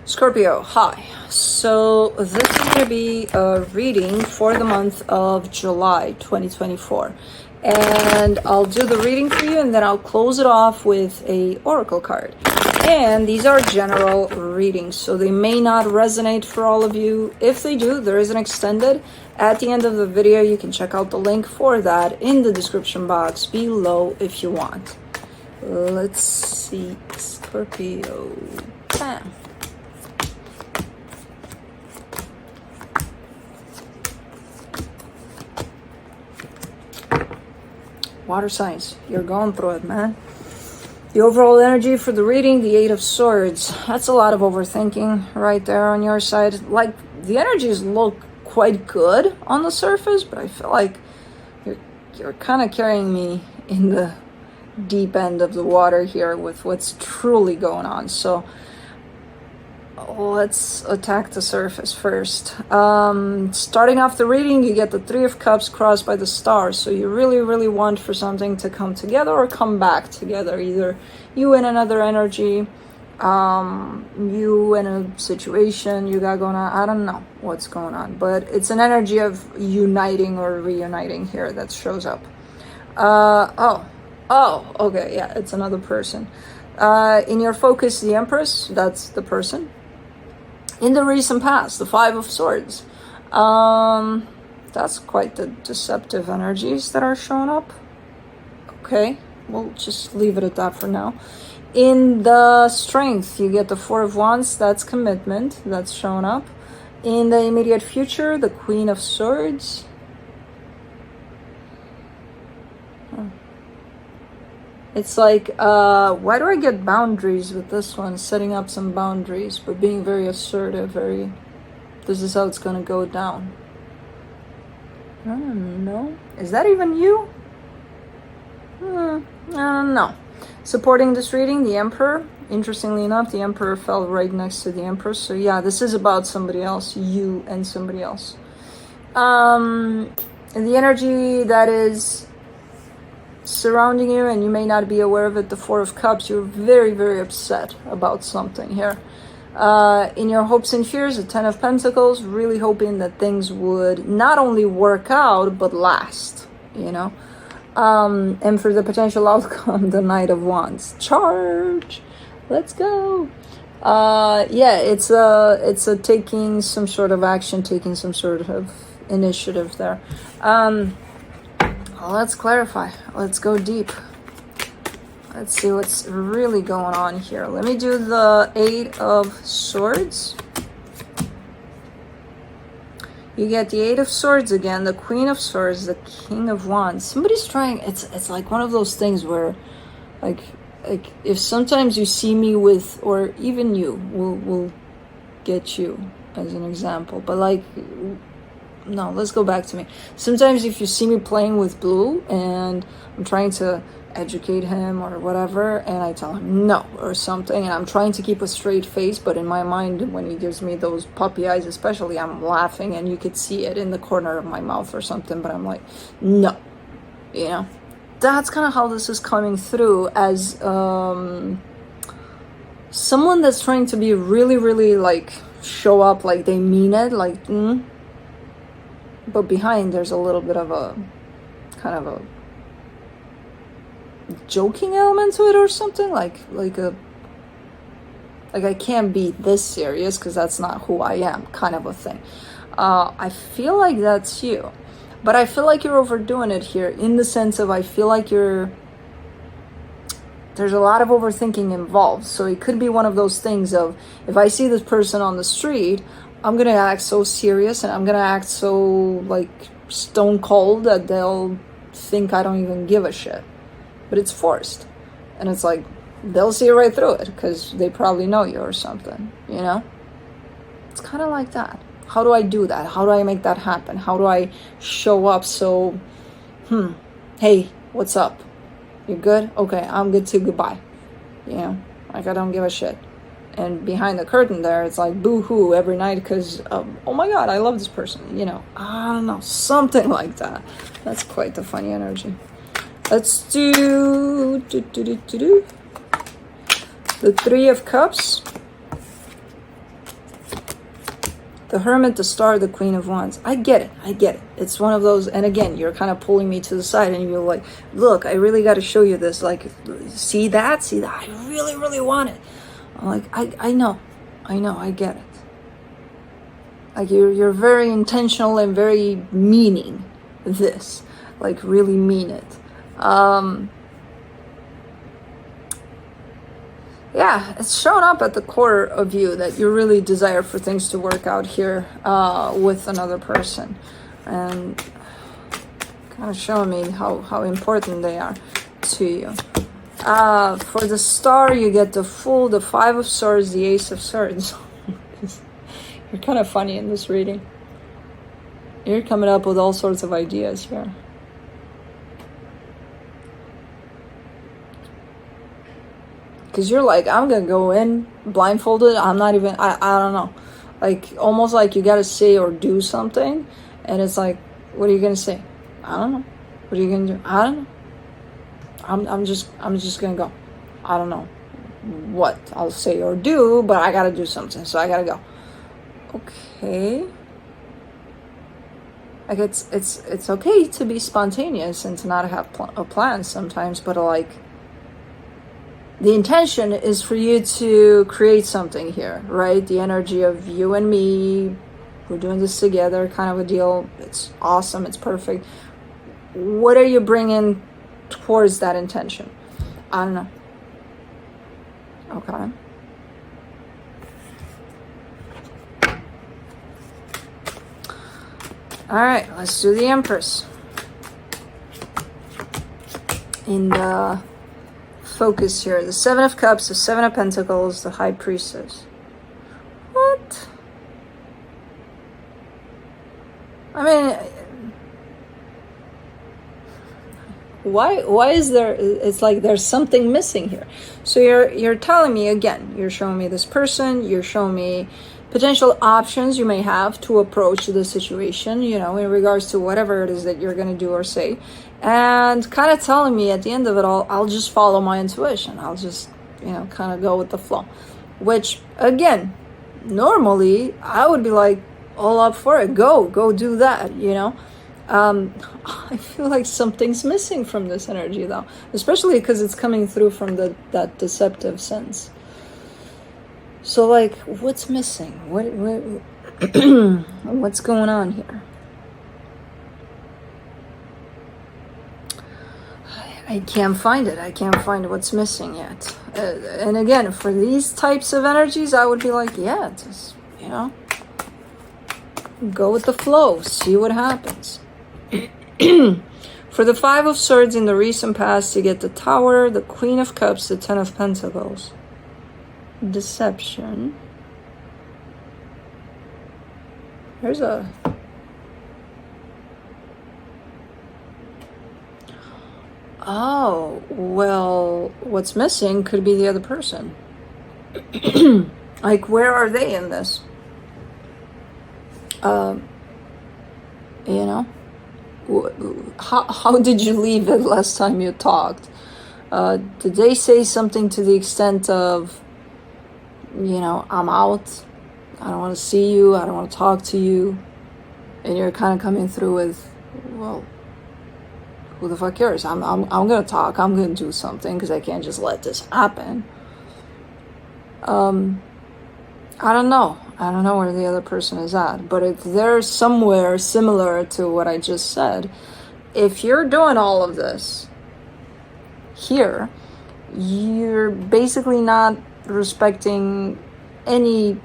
Scorpio, hi. So this is going to be a reading for the month of July 2024. And I'll do the reading for you and then I'll close it off with a oracle card. And these are general readings, so they may not resonate for all of you. If they do, there is an extended. At the end of the video, you can check out the link for that in the description box below if you want. Let's see, Scorpio. Bam. Water signs, you're going through it, man. The overall energy for the reading, the Eight of Swords. That's a lot of overthinking right there on your side. Like, the energies look quite good on the surface, but I feel like you're kind of carrying me in the deep end of the water here with what's truly going on. So let's attack the surface first. Starting off the reading, you get the Three of Cups crossed by the stars. So you really want for something to come together or come back together. Either you and another energy, you in a situation you got going on. I don't know what's going on, but it's an energy of uniting or reuniting here that shows up. Okay, yeah, it's another person. In your focus, the Empress, that's the person. In the recent past, the Five of Swords. That's quite the deceptive energies that are showing up. Okay, we'll just leave it at that for now. In the Strength, you get the Four of Wands. That's commitment. That's showing up. In the immediate future, the Queen of Swords. It's like, why do I get boundaries with this one? Setting up some boundaries, but being very assertive, this is how it's gonna go down. I don't know. Is that even you? I don't know. Supporting this reading, the Emperor. Interestingly enough, the Emperor fell right next to the Empress. So yeah, this is about somebody else, you and somebody else. And the energy that is surrounding you, and you may not be aware of it, the Four of Cups. You're very upset about something here. In your hopes and fears, the Ten of Pentacles, really hoping that things would not only work out but last, you know. And for the potential outcome, the Knight of Wands. Charge, let's go. Yeah, it's a taking some sort of action, taking some sort of initiative there. Let's clarify. Let's go deep. Let's see what's really going on here. Let me do the Eight of Swords. You get the Eight of Swords again, the Queen of Swords, the King of Wands. Somebody's trying. It's like one of those things where, like if sometimes you see me with, or even you, will get you as an example. But like. No, let's go back to me. Sometimes if you see me playing with Blue and I'm trying to educate him or whatever, and I tell him no or something, and I'm trying to keep a straight face, but in my mind, when he gives me those puppy eyes especially, I'm laughing and you could see it in the corner of my mouth or something, but I'm like, no, you know? That's kind of how this is coming through, as someone that's trying to be really like show up like they mean it, like but behind there's a little bit of a kind of a joking element to it or something, like I can't be this serious because that's not who I am, kind of a thing. I feel like that's you, but I feel like you're overdoing it here, in the sense of I feel like there's a lot of overthinking involved. So it could be one of those things of, if I see this person on the street, I'm gonna act so serious and I'm gonna act so like stone cold that they'll think I don't even give a shit. But it's forced, and it's like they'll see right through it because they probably know you or something, you know. It's kind of like that. How do I do that? How do I make that happen? How do I show up so hey, what's up? You good? Okay, I'm good too, goodbye. You know, like I don't give a shit. And behind the curtain there, it's like boo-hoo every night because, oh my God, I love this person. You know, I don't know, something like that. That's quite the funny energy. Let's do the Three of Cups. The Hermit, the Star, the Queen of Wands. I get it. I get it. It's one of those, and again, you're kind of pulling me to the side and you're like, look, I really got to show you this. Like, see that? See that? I really, really want it. I'm like, I know. I get it. Like, you're very intentional and very meaning this. Like, really mean it. Yeah, it's shown up at the core of you that you really desire for things to work out here with another person. And kind of showing me how important they are to you. For the Star, you get the Fool, the Five of Swords, the Ace of Swords. You're kind of funny in this reading. You're coming up with all sorts of ideas here. Because you're like, I'm going to go in blindfolded. I'm not even, I don't know. Like, almost like you got to say or do something. And it's like, what are you going to say? I don't know. What are you going to do? I don't know. I'm just going to go. I don't know what I'll say or do, but I got to do something. So I got to go. Okay. Like, it's okay to be spontaneous and to not have a plan sometimes, but like, the intention is for you to create something here, right? The energy of you and me, we're doing this together, kind of a deal. It's awesome. It's perfect. What are you bringing towards that intention? I don't know. Okay. All right, let's do the Empress. In the focus here, the Seven of Cups, the Seven of Pentacles, the High Priestess. What? I mean, why is there, it's like there's something missing here. So you're telling me, again, you're showing me this person, you're showing me potential options you may have to approach the situation, you know, in regards to whatever it is that you're going to do or say, and kind of telling me at the end of it all, I'll just follow my intuition. I'll just, you know, kind of go with the flow, which again, normally I would be like all up for it. Go do that, you know. I feel like something's missing from this energy though, especially because it's coming through from that deceptive sense. So like, what's missing? What what's going on here? I can't find it. I can't find what's missing yet. And again, for these types of energies, I would be like, yeah, just, you know, go with the flow, see what happens. For the Five of Swords in the recent past, you get the Tower, the Queen of Cups, the Ten of Pentacles. Deception. There's a... Oh, well, what's missing could be the other person. Like, where are they in this? You know? How did you leave it last time you talked? Did they say something to the extent of, you know, I'm out, I don't want to see you, I don't want to talk to you, and you're kind of coming through with, well, who the fuck cares? I'm gonna talk, I'm gonna do something, because I can't just let this happen. I don't know where the other person is at, but if they're somewhere similar to what I just said, if you're doing all of this here, you're basically not respecting anything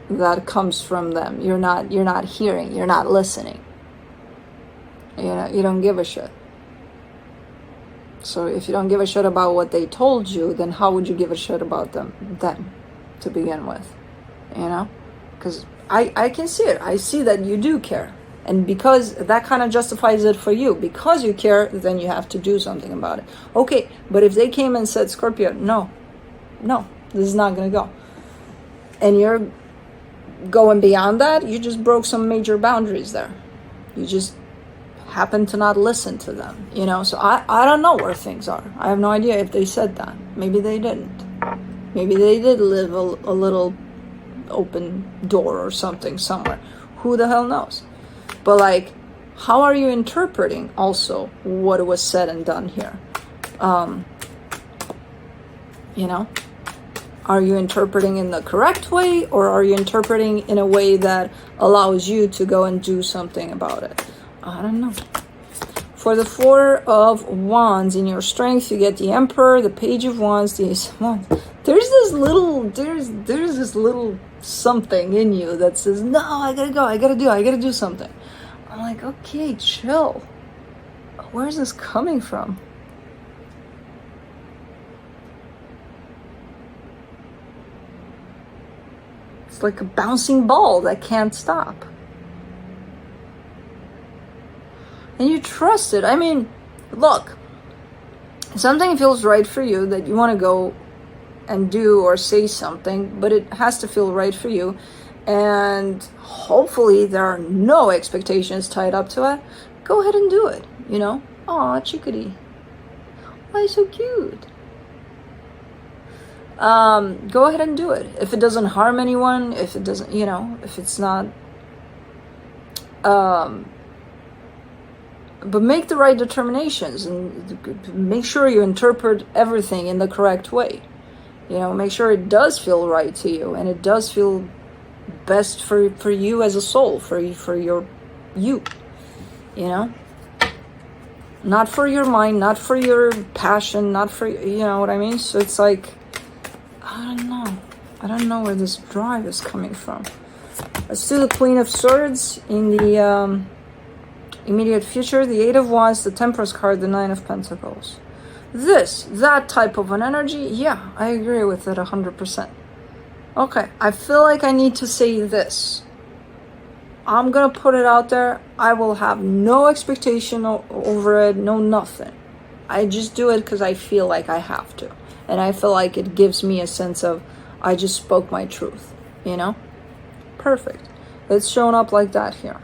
that comes from them. You're not hearing, you're not listening. You know, you don't give a shit. So if you don't give a shit about what they told you, then how would you give a shit about them to begin with? You know, because I can see it. I see that you do care, and because that kind of justifies it for you, because you care, then you have to do something about it. Okay, but if they came and said, Scorpio, no, this is not gonna go, and you're going beyond that, you just broke some major boundaries there. You just happen to not listen to them, you know. So I don't know where things are. I have no idea if they said that. Maybe they didn't. Maybe they did live a little open door or something somewhere. Who the hell knows? But like, how are you interpreting also what was said and done here? You know, are you interpreting in the correct way, or are you interpreting in a way that allows you to go and do something about it? I don't know. For the Four of Wands in your strength, you get the Emperor, the Page of Wands, the Ace of Wands. There's this little something in you that says, no, I gotta go, I gotta do something. I'm like, okay, chill. Where's this coming from? It's like a bouncing ball that can't stop. And you trust it. I mean, look, something feels right for you that you want to go and do or say something, but it has to feel right for you. And hopefully there are no expectations tied up to it. Go ahead and do it, you know? Aw, chickadee. Why so cute? Go ahead and do it. If it doesn't harm anyone, if it doesn't, you know, if it's not, but make the right determinations and make sure you interpret everything in the correct way. You know, make sure it does feel right to you and it does feel best for you as a soul, for your you know, not for your mind, not for your passion, not for, you know what I mean? So it's like, I don't know where this drive is coming from. Let's do the Queen of Swords in the immediate future, the Eight of Wands, the Temperance card, the Nine of Pentacles. That type of an energy, yeah, I agree with it 100%. Okay, I feel like I need to say this. I'm gonna put it out there. I will have no expectation over it, no nothing. I just do it because I feel like I have to. And I feel like it gives me a sense of, I just spoke my truth, you know? Perfect. It's shown up like that here.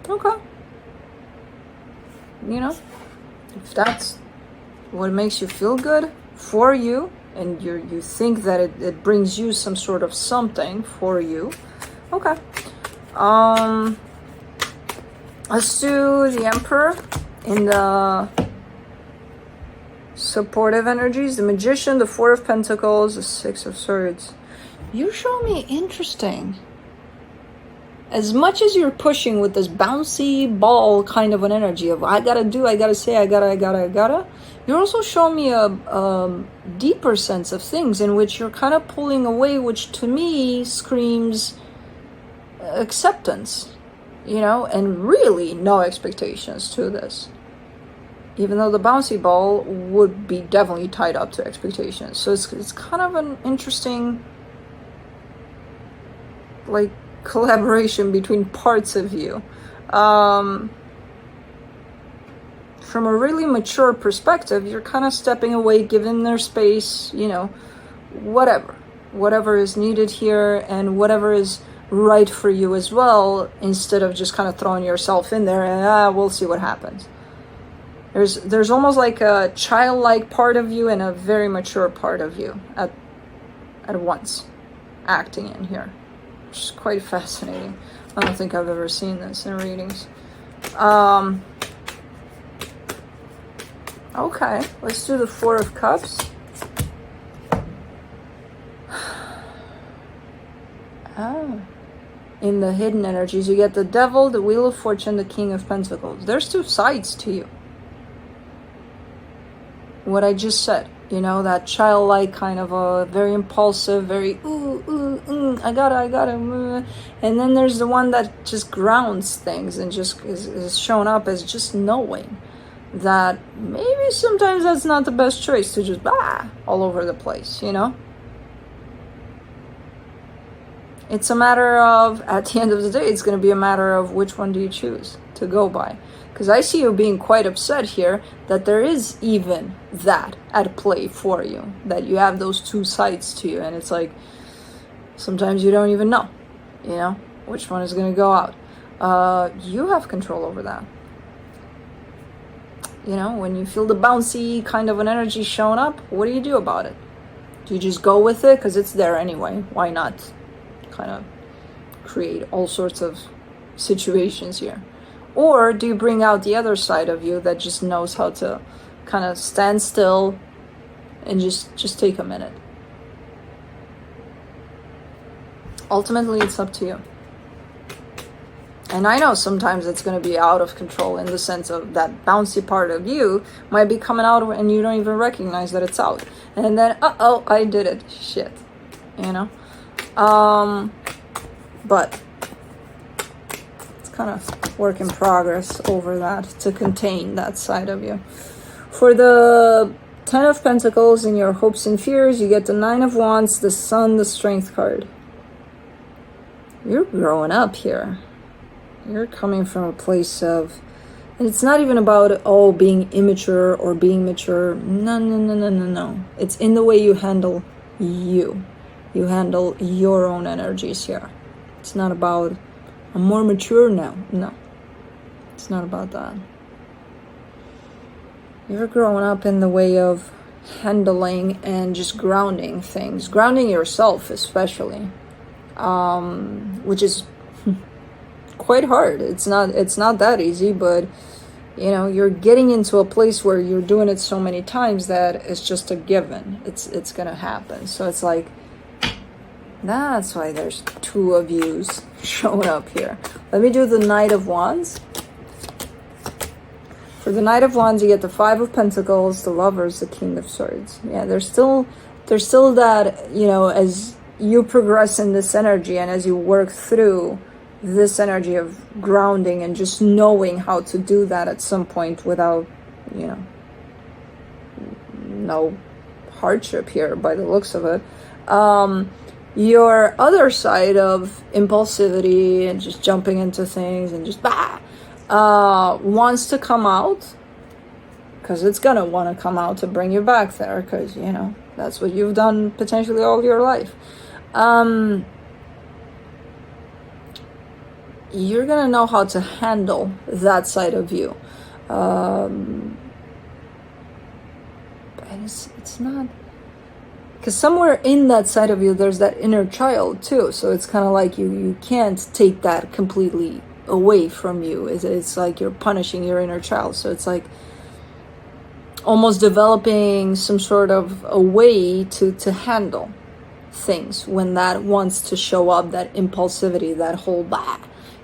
Okay. You know, if that's what makes you feel good for you, and you think that it brings you some sort of something for you, okay. Let's do the Emperor in the supportive energies, the Magician, the Four of Pentacles, the Six of Swords. You show me interesting. As much as you're pushing with this bouncy ball kind of an energy of I gotta do, I gotta say, I gotta, you're also showing me a deeper sense of things in which you're kind of pulling away, which to me screams acceptance, you know, and really no expectations to this. Even though the bouncy ball would be definitely tied up to expectations. So it's kind of an interesting, like, collaboration between parts of you. From a really mature perspective, you're kind of stepping away, giving their space, you know, whatever is needed here and whatever is right for you as well, instead of just kind of throwing yourself in there and we'll see what happens. There's almost like a childlike part of you and a very mature part of you at once acting in here, which is quite fascinating. I don't think I've ever seen this in readings. Okay, let's do the Four of Cups. In the hidden energies, you get the Devil, the Wheel of Fortune, the King of Pentacles. There's two sides to you. What I just said, you know, that childlike kind of a very impulsive, very I gotta, and then there's the one that just grounds things and just is shown up as just knowing that maybe sometimes that's not the best choice to just all over the place, you know. It's a matter of, at the end of the day, it's going to be a matter of which one do you choose to go by. Because I see you being quite upset here that there is even that at play for you, that you have those two sides to you, and it's like sometimes you don't even know, you know, which one is going to go out. You have control over that. You know, when you feel the bouncy kind of an energy showing up, what do you do about it? Do you just go with it because it's there anyway? Why not kind of create all sorts of situations here? Or do you bring out the other side of you that just knows how to kind of stand still and just take a minute? Ultimately, it's up to you. And I know sometimes it's going to be out of control in the sense of that bouncy part of you might be coming out and you don't even recognize that it's out. And then, uh-oh, I did it. Shit. You know? But it's kind of work in progress over that to contain that side of you. For the 10 of Pentacles in your hopes and fears, you get the 9 of Wands, the Sun, the Strength card. You're growing up here. You're coming from a place of, and it's not even about, oh, being immature or being mature. No. It's in the way you handle you. You handle your own energies here. It's not about, I'm more mature now. No. It's not about that. You're growing up in the way of handling and just grounding things. Grounding yourself especially. Which is quite hard. It's not that easy, but you know, you're getting into a place where you're doing it so many times that it's just a given. It's gonna happen. So it's like, that's why there's 2 of yous showing up here. Let me do the Knight of Wands. For the Knight of Wands, you get the 5 of Pentacles, the Lovers, the King of Swords. Yeah, there's still that, you know, as you progress in this energy and as you work through this energy of grounding and just knowing how to do that at some point without, you know, no hardship here by the looks of it. Your other side of impulsivity and just jumping into things and just wants to come out, because it's gonna want to come out to bring you back there, because, you know, that's what you've done potentially all your life. You're gonna know how to handle that side of you. And it's not, because somewhere in that side of you there's that inner child too, so it's kind of like you can't take that completely away from you. It's like you're punishing your inner child, so it's like almost developing some sort of a way to handle things when that wants to show up, that impulsivity, that whole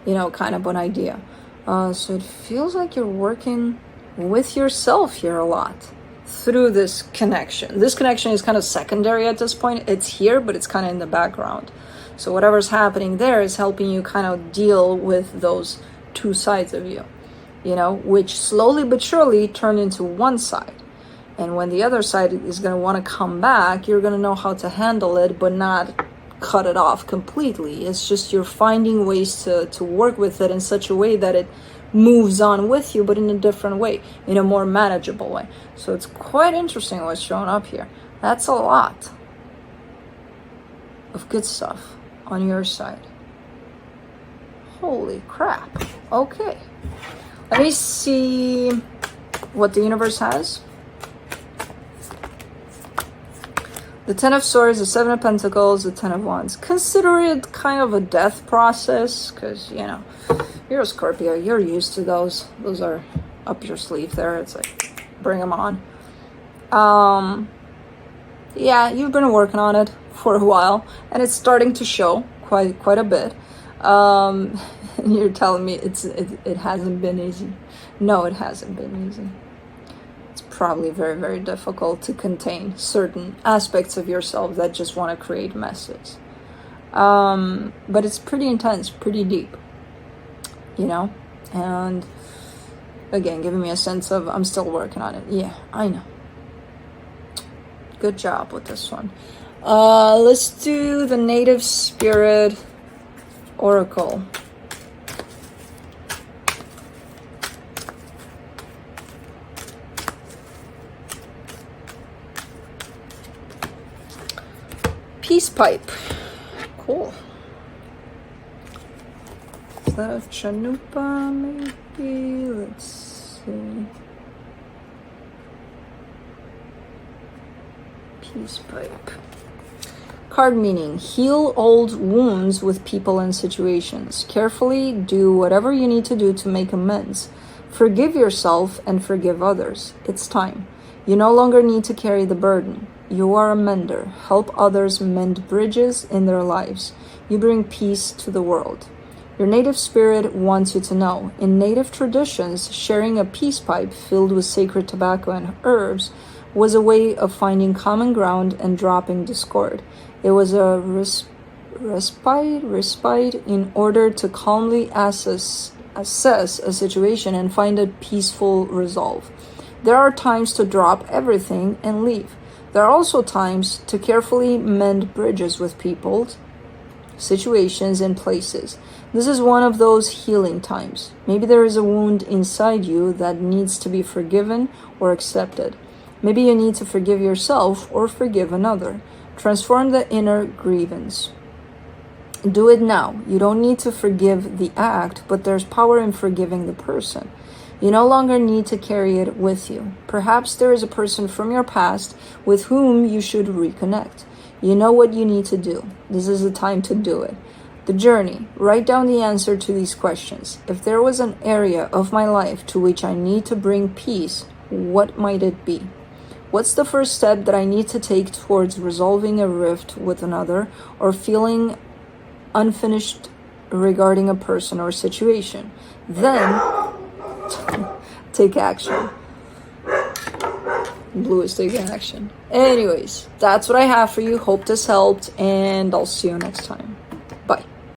you know, kind of an idea. So it feels like you're working with yourself here a lot through this connection. This connection is kind of secondary at this point. It's here, but it's kind of in the background. So whatever's happening there is helping you kind of deal with those 2 sides of you, you know, which slowly but surely turn into one side. And when the other side is going to want to come back, you're going to know how to handle it, but not cut it off completely. It's just you're finding ways to work with it in such a way that it moves on with you, but in a different way, in a more manageable way. So it's quite interesting what's showing up here. That's a lot of good stuff on your side. Holy crap. Okay. Let me see what the universe has. The 10 of Swords, the 7 of Pentacles, the 10 of Wands. Consider it kind of a death process, because, you know, you're a Scorpio. You're used to those. Those are up your sleeve there. It's like, bring them on. Yeah, you've been working on it for a while, and it's starting to show quite a bit. You're telling me it hasn't been easy. No, it hasn't been easy. It's probably very, very difficult to contain certain aspects of yourself that just want to create messes. But it's pretty intense, pretty deep, you know? And again, giving me a sense of I'm still working on it. Yeah, I know. Good job with this one. Let's do the Native Spirit Oracle. Peace pipe. Cool. Is that a chanupa maybe? Let's see. Peace pipe. Card meaning, heal old wounds with people and situations. Carefully do whatever you need to do to make amends. Forgive yourself and forgive others. It's time. You no longer need to carry the burden. You are a mender. Help others mend bridges in their lives. You bring peace to the world. Your native spirit wants you to know. In native traditions, sharing a peace pipe filled with sacred tobacco and herbs was a way of finding common ground and dropping discord. It was a respite in order to calmly assess a situation and find a peaceful resolve. There are times to drop everything and leave. There are also times to carefully mend bridges with people, situations, and places. This is one of those healing times. Maybe there is a wound inside you that needs to be forgiven or accepted. Maybe you need to forgive yourself or forgive another. Transform the inner grievance. Do it now. You don't need to forgive the act, but there's power in forgiving the person. You no longer need to carry it with you. Perhaps there is a person from your past with whom you should reconnect. You know what you need to do. This is the time to do it. The journey. Write down the answer to these questions. If there was an area of my life to which I need to bring peace, what might it be? What's the first step that I need to take towards resolving a rift with another or feeling unfinished regarding a person or situation? Then take action. Blue is taking action. Anyways, that's what I have for you. Hope this helped, and I'll see you next time.